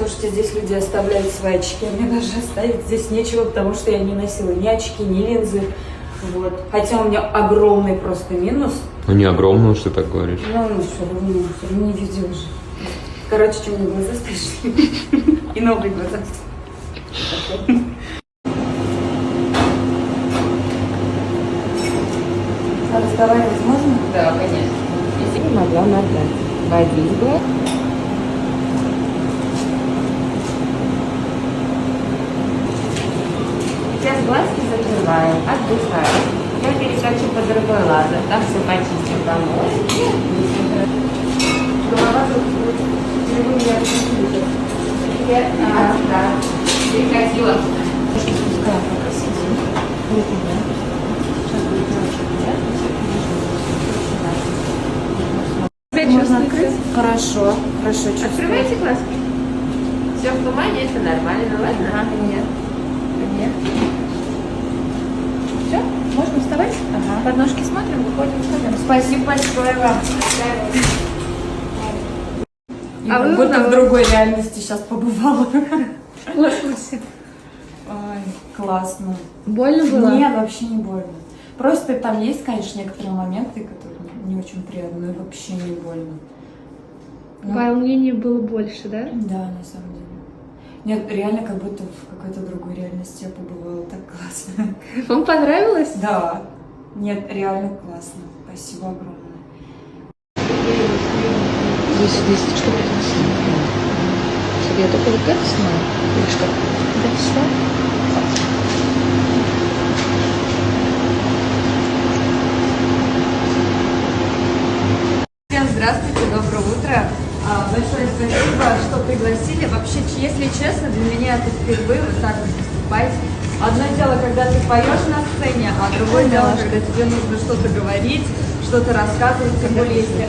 Слушайте, здесь люди оставляют свои очки, а мне даже оставить здесь нечего, потому что я не носила ни очки, ни линзы. Вот. Хотя у меня огромный просто минус. Ну не огромный, что ты так говоришь. Ну, все равно не видела же. Короче, что у меня глаза страшные. И новые глаза. Разговаривать можно? Да, конечно. Если бы могла набрать. Водить бы. Сейчас глазки закрываем, отдыхаем. Я перескочу по другой лазер. Там все почистим домой. Голова да. Перекосила. Спускаем, пока сидим. Руку, да? Сейчас будет немножко можно открыть? Хорошо, хорошо. Открывайте глазки. Все в тумане, это нормально, ладно? Нет. Нет. Все? Можно вставать? Ага. Подножки смотрим, выходим, входим. Спасибо большое вам. А вы будто в другой реальности сейчас побывала. Ой, Классно. больно было? Нет, вообще не больно. Просто там есть, конечно, некоторые моменты, которые не очень приятные, но вообще не больно. Ну, Волнение было больше, да? да, на самом деле. Нет, реально как будто в какой-то другой реальности я побывала. Так классно. Вам понравилось? Да. Нет, реально классно. Спасибо огромное. Здесь что принесли? Чтобы я только вот это снимала? Или что? Да, все. Всем здравствуйте, доброе утро. Большое спасибо, что пригласили. Вообще, если честно, для меня это впервые вот так вот выступать. Одно дело, когда ты поешь на сцене, а другое дело, когда тебе нужно что-то говорить, что-то рассказывать, тем более если